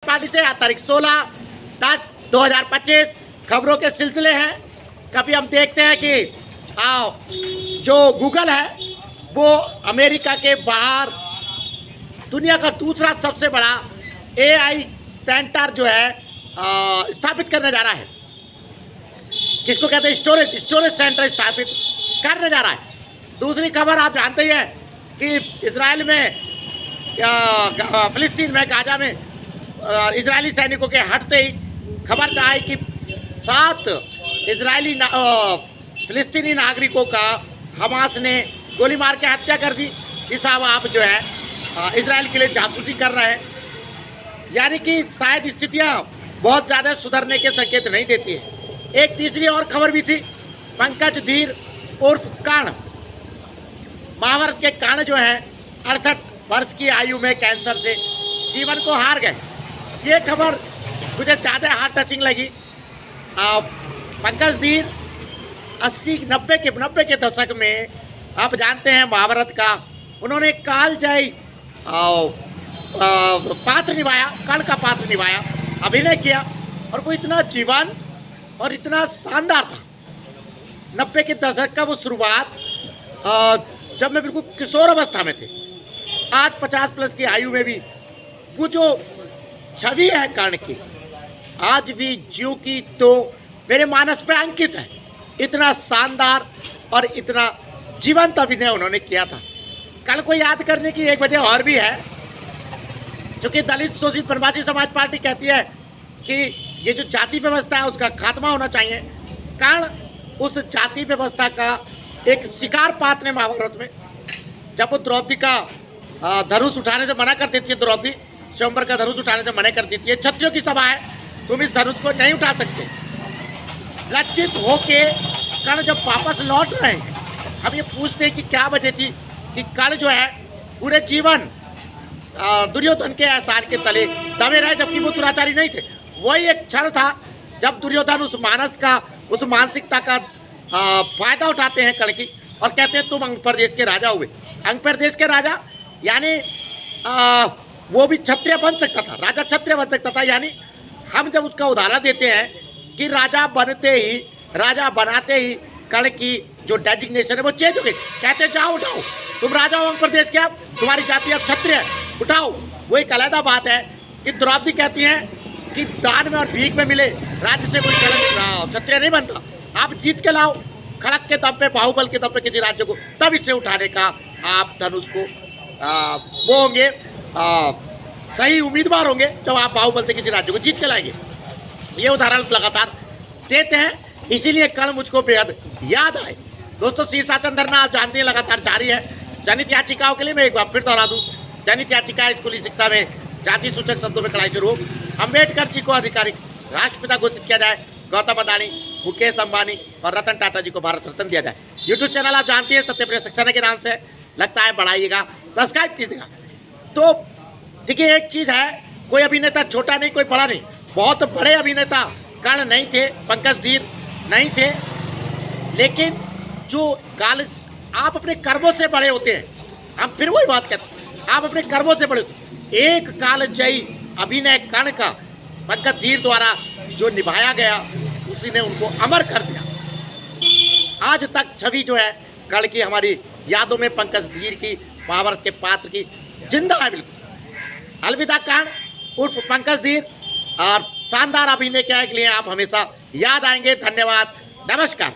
Party से। आज तारीख 16/10/2025 खबरों के सिलसिले हैं। कभी हम देखते हैं कि जो गूगल है वो अमेरिका के बाहर दुनिया का दूसरा सबसे बड़ा AI सेंटर जो है स्थापित करने जा रहा है। किसको कहते हैं? स्टोरेज सेंटर स्थापित करने जा रहा है। दूसरी खबर आप जानते ही हैं कि इजराइल में फिलिस्तीन में गाजा में इजरायली सैनिकों के हटते ही खबर आई कि 7 इजरायली फिलिस्तीनी नागरिकों का हमास ने गोली मार के हत्या कर दी। इस साहब आप जो है इजराइल के लिए जासूसी कर रहे हैं, यानी कि शायद स्थितियाँ बहुत ज़्यादा सुधरने के संकेत नहीं देती है। एक तीसरी और खबर भी थी, पंकज धीर उर्फ कर्ण, महाभारत के कर्ण जो हैं 68 वर्ष की आयु में कैंसर से जीवन को हार गए। ये खबर मुझे ज़्यादा हार्ट टचिंग लगी। पंकज धीर 80-90 के दशक में आप जानते हैं महाभारत का उन्होंने कालजयी पात्र निभाया, कर्ण का पात्र निभाया, अभिनय किया और वो इतना जीवन और इतना शानदार था। 90 के दशक का वो शुरुआत जब मैं बिल्कुल किशोर अवस्था में थे। आज 50+ की आयु में भी वो जो छवि है कर्ण की आज भी ज्यों की तो मेरे मानस पे अंकित है। इतना शानदार और इतना जीवंत अभिनय उन्होंने किया था। कर्ण को याद करने की एक वजह और भी है, क्योंकि दलित शोषित प्रवासी समाज पार्टी कहती है कि ये जो जाति व्यवस्था है उसका खात्मा होना चाहिए। कर्ण उस जाति व्यवस्था का एक शिकार पात्र है महाभारत में। जब वो द्रौपदी का धनुष उठाने से मना कर देती है, द्रौपदी स्वयंवर का धनुष उठाने से मना कर देती है, क्षत्रियों की सभा है, तुम इस धनुष को नहीं उठा सकते। लज्जित होके कर्ण जब वापस लौट रहे हैं, हम ये पूछते हैं कि क्या वजह थी कि कर्ण जो है पूरे जीवन दुर्योधन के एहसान के तले दबे रहे, जबकि वो दुराचारी नहीं थे। वही एक क्षण था जब दुर्योधन उस मानस का, उस मानसिकता का फायदा उठाते हैं कर्ण की और कहते हैं तुम अंग प्रदेश के राजा हुए। अंग प्रदेश के राजा यानी वो भी क्षत्रिय बन सकता था, राजा क्षत्रिय बन सकता था। यानी हम जब उसका उदाहरण देते हैं कि राजा बनाते ही कर्ण की जो डेजिग्नेशन है वो चेंज हो गई। कहते जाओ उठाओ, तुम राजा हो अंग प्रदेश के, अब तुम्हारी जाति अब क्षत्रिय है, उठाओ। वो एक अलग बात है कि द्रौपदी कहती हैं कि दान में और भीख में मिले राज्य से कोई क्षत्रिय नहीं बनता, आप जीत के लाओ खड़क के दम पे, बाहुबल के दम पे किसी राज्य को, तब इससे उठाने का आप धनुष को वो होंगे सही उम्मीदवार होंगे जब आप बाहुबल से किसी राज्य को जीत के लाएंगे। ये उदाहरण लगातार देते हैं, इसीलिए कर्ण मुझको बेहद याद आए। दोस्तों, शीर्षासन धरना आप जानते हैं लगातार जारी है। जनहित याचिकाओं के लिए मैं एक बार फिर दोहरा दूँ, जनहित याचिका स्कूली शिक्षा में जाति सूचक शब्दों में कड़ाई से रोक, अम्बेडकर जी को आधिकारिक राष्ट्रपिता घोषित किया जाए, गौतम अदानी, मुकेश अंबानी और रतन टाटा जी को भारत रत्न दिया जाए। यूट्यूब चैनल आप जानते हैं सत्यप्रिय सक्सेना के नाम से, लगता है बढ़ाइएगा, सब्सक्राइब कीजिएगा। तो देखिए एक चीज़ है, कोई अभिनेता छोटा नहीं, कोई बड़ा नहीं, बहुत बड़े अभिनेता कर्ण नहीं थे, पंकज धीर नहीं थे, लेकिन जो काल आप अपने कर्मों से बड़े होते हैं, हम फिर वही बात करते हैं, आप अपने कर्मों से बड़े होते हैं। एक कालजयी अभिनय कर्ण का पंकज धीर द्वारा जो निभाया गया उसी ने उनको अमर कर दिया। आज तक छवि जो है कर्ण की हमारी यादों में पंकज धीर की, महाभारत के पात्र की जिंदा है बिल्कुल। अलविदा कर्ण उर्फ पंकज धीर, और शानदार अभिनय के लिए आप हमेशा याद आएंगे। धन्यवाद, नमस्कार।